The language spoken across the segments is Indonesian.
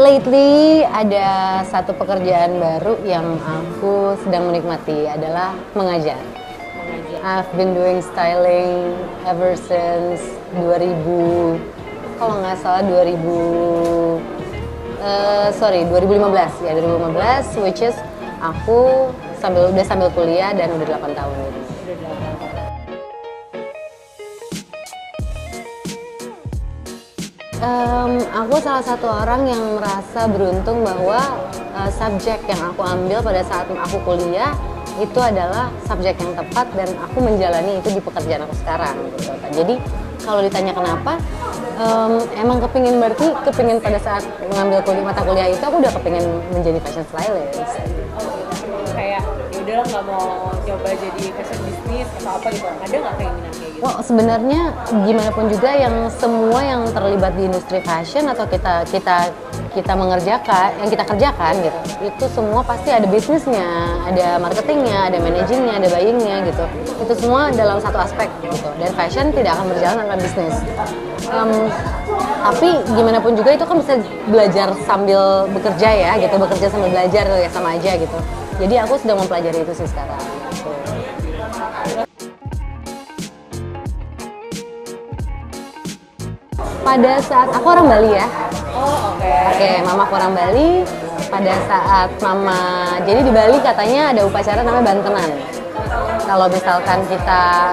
lately ada satu pekerjaan baru yang aku sedang menikmati adalah mengajar. I've been doing styling ever since 2000, kalau nggak salah 2015 ya, 2015, which is aku udah sambil kuliah dan udah 8 tahun gitu. Aku salah satu orang yang merasa beruntung bahwa subjek yang aku ambil pada saat aku kuliah itu adalah subjek yang tepat dan aku menjalani itu di pekerjaan aku sekarang gitu. Jadi kalau ditanya kenapa, emang kepingin pada saat mengambil mata kuliah itu aku udah kepingin menjadi fashion stylist. Kayak yaudah nggak mau coba jadi fashion bisnis atau apa gitu, ada nggak keinginan kayak gitu? Well, sebenarnya gimana pun juga semua yang terlibat di industri fashion atau kita mengerjakan, yang kita kerjakan gitu, itu semua pasti ada bisnisnya, ada marketingnya, ada managingnya, ada buyingnya gitu. Itu semua dalam satu aspek gitu. Dan fashion tidak akan berjalan tanpa bisnis. Tapi gimana pun juga itu kan bisa belajar sambil bekerja ya gitu, bekerja sambil belajar ya sama aja gitu. Jadi aku sedang mempelajari itu sih sekarang. Gitu. Pada saat aku orang Bali ya. Oh, Oke, mama aku orang Bali. Pada saat mama, jadi di Bali katanya ada upacara namanya bantenan. Kalau misalkan kita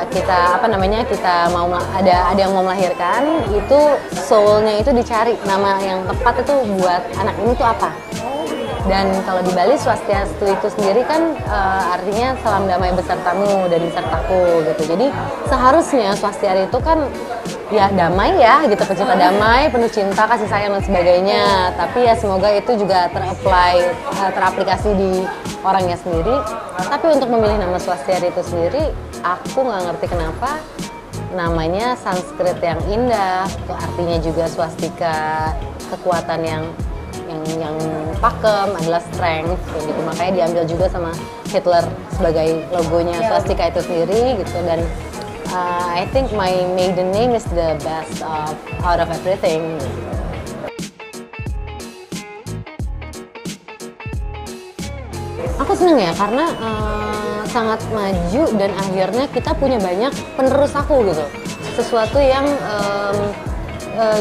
mau ada yang mau melahirkan, itu soul-nya itu dicari, nama yang tepat itu buat anak ini tuh apa. Dan kalau di Bali Swastiastu itu sendiri kan artinya salam damai besertamu dan besertaku gitu. Jadi seharusnya Swastiari itu kan ya damai ya gitu, pecinta damai, penuh cinta, kasih sayang dan sebagainya. Tapi ya semoga itu juga teraplikasi di orangnya sendiri. Tapi untuk memilih nama Swastiari itu sendiri, aku nggak ngerti kenapa namanya Sanskrit yang indah, artinya juga swastika, kekuatan yang pakem adalah strength gitu. Makanya diambil juga sama Hitler sebagai logonya swastika itu sendiri gitu. Dan I think my maiden name is the best out of everything. Aku seneng ya karena sangat maju dan akhirnya kita punya banyak penerus aku gitu. Sesuatu yang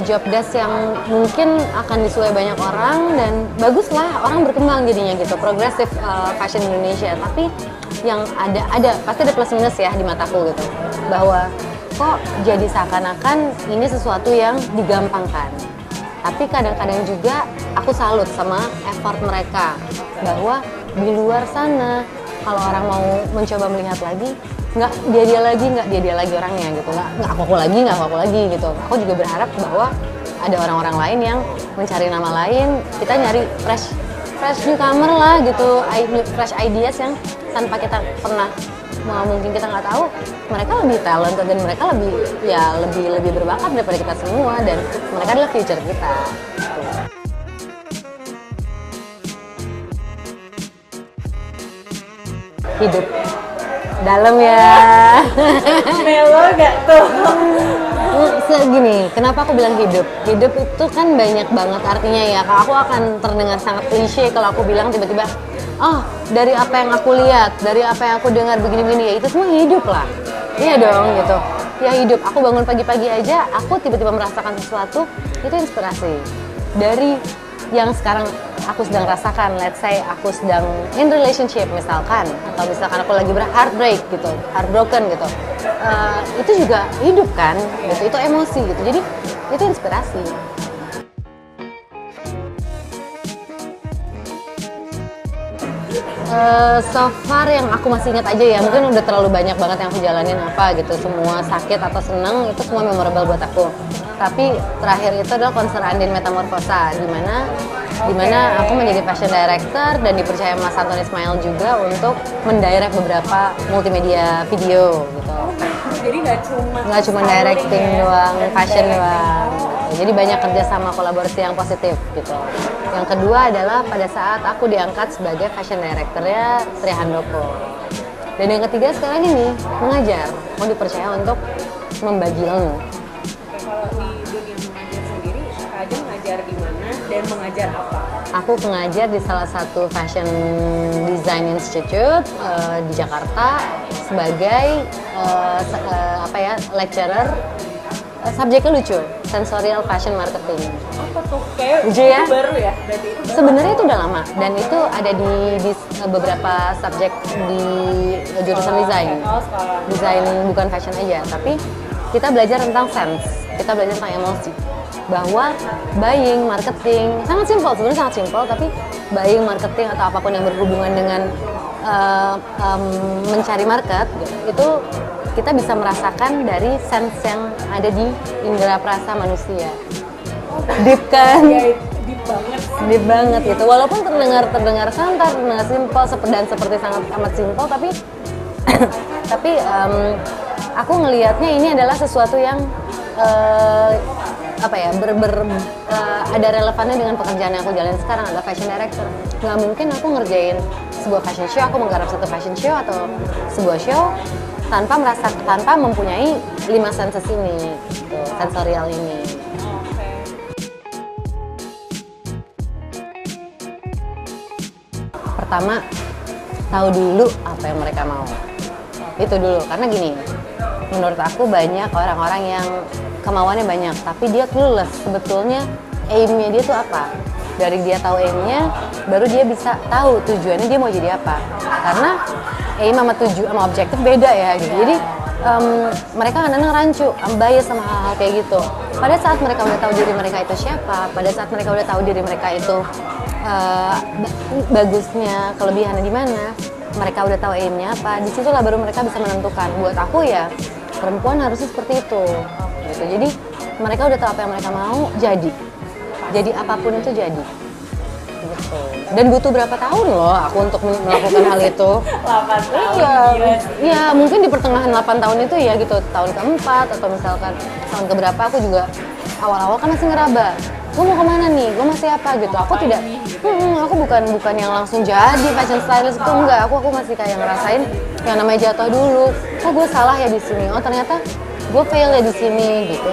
job desk yang mungkin akan disukai banyak orang dan bagus lah, orang berkembang jadinya gitu, progresif fashion Indonesia. Tapi yang ada pasti ada plus minus ya di mataku gitu, bahwa kok jadi seakan-akan ini sesuatu yang digampangkan. Tapi kadang-kadang juga aku salut sama effort mereka, bahwa di luar sana kalau orang mau mencoba melihat lagi, nggak dia lagi orangnya gitu, nggak aku lagi gitu. Aku juga berharap bahwa ada orang-orang lain yang mencari nama lain, kita nyari fresh newcomer lah gitu, fresh ideas yang tanpa kita pernah, mungkin kita nggak tahu, mereka lebih talented dan mereka lebih berbakat daripada kita semua, dan mereka adalah future kita. Hidup dalam ya. Melo gak tuh? Segini, kenapa aku bilang hidup? Hidup itu kan banyak banget artinya ya. Kalau aku akan terdengar sangat klise kalau aku bilang tiba-tiba, dari apa yang aku lihat, dari apa yang aku dengar begini-begini, ya itu semua hidup lah. Iya dong gitu. Ya hidup, aku bangun pagi-pagi aja, aku tiba-tiba merasakan sesuatu, itu inspirasi. Dari yang sekarang aku sedang rasakan, let's say aku sedang in relationship misalkan, atau misalkan aku lagi heartbroken gitu, itu juga hidup kan, gitu. Itu emosi gitu, jadi itu inspirasi. So far yang aku masih ingat aja ya, mungkin udah terlalu banyak banget yang aku jalanin apa gitu, semua sakit atau seneng itu semua memorable buat aku. Tapi terakhir itu adalah konser Andin Metamorfosa, di mana aku menjadi fashion director dan dipercaya Mas Anton Ismail juga untuk mendirect beberapa multimedia video gitu. Jadi nggak cuma directing doang, fashion doang. Jadi banyak kerjasama kolaborasi yang positif gitu. Yang kedua adalah pada saat aku diangkat sebagai fashion directornya Sri Handoko. Dan yang ketiga sekarang ini mengajar, mau dipercaya untuk membagi ilmu. Kalau di dunia mengajar sendiri, Kak Ajeng ngajar di mana dan mengajar apa? Aku ngajar di salah satu fashion design institute di Jakarta sebagai lecturer. Subjeknya lucu, sensorial fashion marketing. Apa tuh? Kayak Lucu ya? itu baru ya? Berarti itu baru. Sebenarnya itu udah lama dan itu ada di beberapa subjek di jurusan desain. Oh, sekolah. Desain bukan fashion aja, tapi kita belajar tentang sense, kita belajar tentang emosi. Bahwa buying, marketing, sangat simpel, sebenarnya sangat simpel, tapi buying, marketing atau apapun yang berhubungan dengan mencari market, itu kita bisa merasakan dari sense yang ada di indera perasa manusia. Deep kan? Ya, deep banget. Deep banget gitu. Walaupun terdengar santai, terdengar simpel, dan seperti sangat amat simpel, tapi aku ngelihatnya ini adalah sesuatu yang ada relevannya dengan pekerjaan yang aku jalanin sekarang, adalah fashion director. Nggak mungkin aku ngerjain sebuah fashion show, aku menggarap satu fashion show atau sebuah show tanpa mempunyai 5 senses ini, gitu, sensorial ini. Oke. Pertama, tahu dulu apa yang mereka mau. Itu dulu, karena gini, menurut aku banyak orang-orang yang kemauannya banyak, tapi dia clueless sebetulnya aim-nya dia tuh apa. Dari dia tahu aim-nya, baru dia bisa tahu tujuannya dia mau jadi apa. Karena aim sama objektif beda ya gitu. Jadi mereka kadang-kadang rancu, bias sama hal-hal kayak gitu. Pada saat mereka udah tahu diri mereka itu siapa, pada saat mereka udah tahu diri mereka itu bagusnya, kelebihannya di mana, mereka udah tahu aim-nya apa, disitulah baru mereka bisa menentukan. Buat aku ya, perempuan harusnya seperti itu. Gitu. Jadi mereka udah tahu apa yang mereka mau, jadi apapun itu jadi. Gitu. Dan butuh berapa tahun loh aku untuk melakukan hal itu. 8 tahun. Iya, mungkin di pertengahan 8 tahun itu ya gitu, tahun keempat atau misalkan tahun keberapa aku juga awal-awal kan masih ngeraba. Gue mau kemana nih? Gue masih apa gitu? Aku tidak, aku bukan yang langsung jadi fashion stylist itu enggak. Aku masih kayak ngerasain yang namanya jatuh dulu. Oh gue salah ya di sini. Oh ternyata gue fail ya di sini gitu.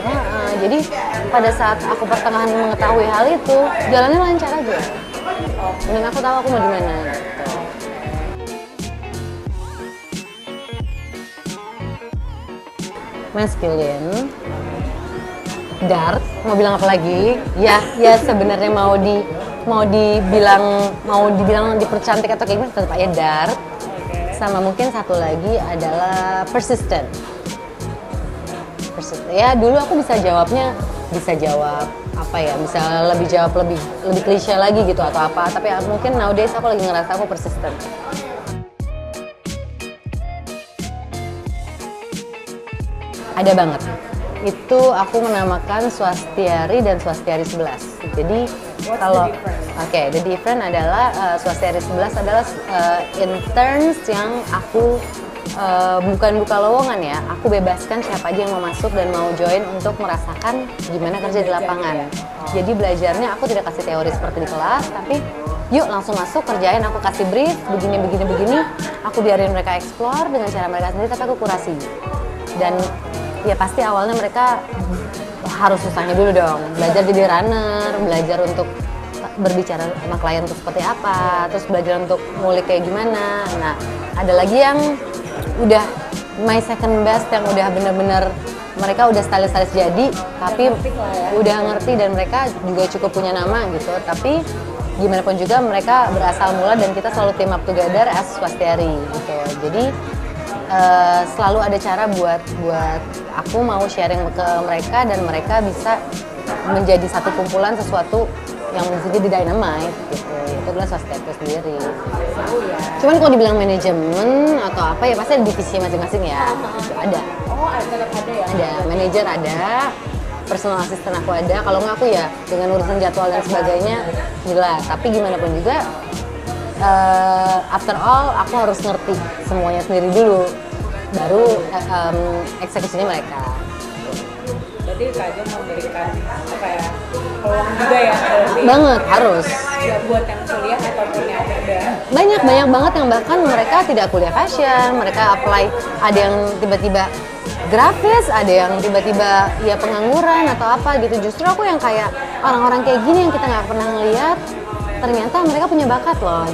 Jadi pada saat aku pertengahan mengetahui hal itu, jalannya lancar aja. Dan aku tahu aku mau di mana. Gitu. Masculine, dark, mau bilang apa lagi? Ya sebenarnya mau dibilang dipercantik atau kayak gimana, tetap aja dark. Sama mungkin satu lagi adalah persistent. Ya dulu aku bisa jawab apa ya, bisa lebih klise lagi gitu atau apa, tapi mungkin nowadays aku lagi ngerasa aku persistent. Ada banget. Itu aku menamakan Swastiari dan Swastiari 11. Jadi the difference adalah Swastiari 11 adalah interns yang aku bukan buka lowongan ya, aku bebaskan siapa aja yang mau masuk dan mau join untuk merasakan gimana kerja di lapangan. Jadi belajarnya aku tidak kasih teori seperti di kelas, tapi yuk langsung masuk, kerjain, aku kasih brief, begini, aku biarin mereka explore dengan cara mereka sendiri, tapi aku kurasi. Dan ya pasti awalnya mereka harus susahnya dulu dong, belajar jadi runner, belajar untuk berbicara sama klien itu seperti apa, terus belajar untuk ngulik kayak gimana. Nah, ada lagi yang udah my second best yang udah bener-bener mereka udah stylist jadi, tapi udah ngerti dan mereka juga cukup punya nama gitu. Tapi gimana pun juga mereka berasal mula dan kita selalu team up together as Swastiari gitu. Jadi selalu ada cara buat aku mau sharing ke mereka dan mereka bisa menjadi satu kumpulan sesuatu yang bisa jadi dynamite gitu. Itu adalah Swastiari sendiri. Cuman kalau dibilang manajemen atau apa ya pasti ada divisi masing-masing ya. Itu ada. Oh, tetap ada ya? Ada, manajer ada, personal assistant aku ada. Kalau nggak aku ya dengan urusan jadwal dan sebagainya gila. Tapi gimana pun juga after all aku harus ngerti semuanya sendiri dulu, baru eksekusinya mereka. Berarti Kak Ajeng memberikan apa ya, peluang juga ya berarti? Banget, harus. Ya buat yang kuliah ataupun yang udah Banyak banget yang bahkan mereka tidak kuliah fashion, mereka apply, ada yang tiba-tiba grafis, ada yang tiba-tiba ya pengangguran atau apa gitu. Justru aku yang kayak orang-orang kayak gini yang kita nggak pernah ngeliat, ternyata mereka punya bakat loh.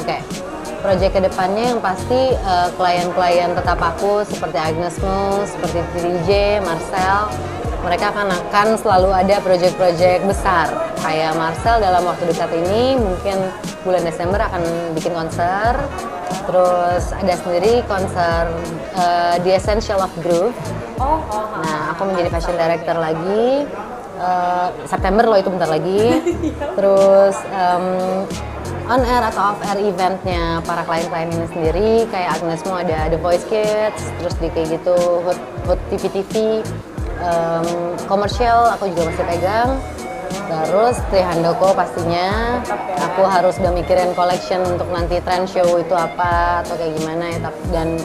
Oke, project kedepannya yang pasti klien-klien tetap aku seperti Agnes Mo, seperti DJ, Marcel, mereka akan selalu ada project-project besar. Kayak Marcel dalam waktu dekat ini mungkin bulan Desember akan bikin konser. Terus ada sendiri konser The Essential of Groove. Nah, aku menjadi fashion director lagi. September loh, itu bentar lagi. Terus on air atau off air eventnya para klien-klien ini sendiri, kayak Agnes Mo ada The Voice Kids, terus di kayak gitu Hot TV, komersial aku juga masih pegang. Terus Tri Handoko pastinya, aku harus udah mikirin collection untuk nanti trend show itu apa atau kayak gimana ya. Dan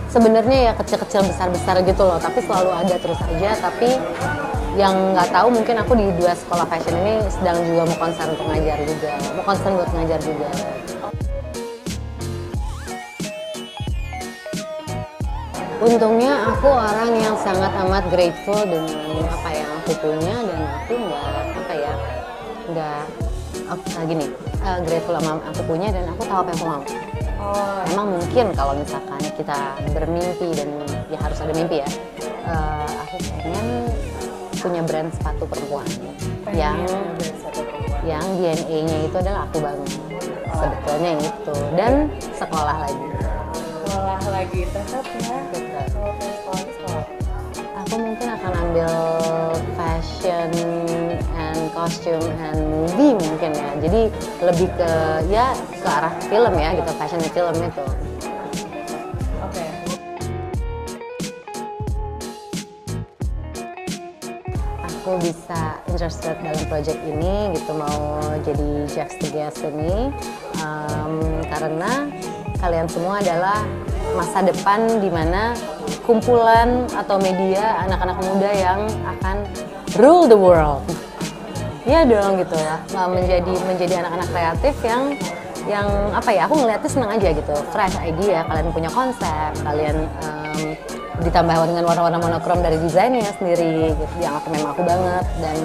sebenarnya ya kecil-kecil besar-besar gitu loh, tapi selalu ada terus aja. Tapi yang nggak tahu mungkin aku di 2 sekolah fashion ini sedang juga mau konsen untuk ngajar juga, mau konsen buat ngajar juga. Untungnya aku orang yang sangat amat grateful dengan apa yang aku punya, dan aku grateful sama aku punya dan aku tahu apa yang aku mau. Emang mungkin kalau misalkan kita bermimpi, dan ya harus ada mimpi ya, aku pengen punya brand sepatu perempuan yang DNA-nya itu adalah aku banget. Sebetulnya itu, dan sekolah lagi tetap ya. Kalau sekolah aku mungkin akan ambil fashion and costume and movie mungkin ya, jadi lebih ke arah film ya gitu, fashion and film itu. Aku bisa interested dalam project ini gitu, mau jadi Chef's the Guest ini karena kalian semua adalah masa depan di mana kumpulan atau media anak-anak muda yang akan rule the world. Ya dong gitu ya, menjadi anak-anak kreatif yang apa ya, aku ngeliatnya senang aja gitu, fresh idea, kalian punya konsep, kalian ditambah dengan warna-warna monokrom dari desainnya sendiri gitu, yang memang aku banget. Dan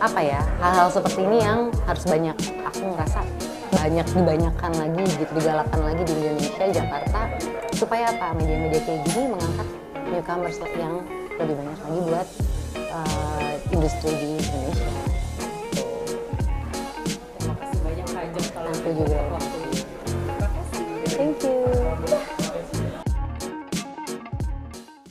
apa ya, hal-hal seperti ini yang harus banyak, aku ngerasa dibanyakan lagi gitu, digalakan lagi di Indonesia, Jakarta, supaya apa, media-media kayak gini mengangkat newcomers yang lebih banyak lagi buat industri di Indonesia. Terima kasih banyak Kak Jeng, kalau aku juga.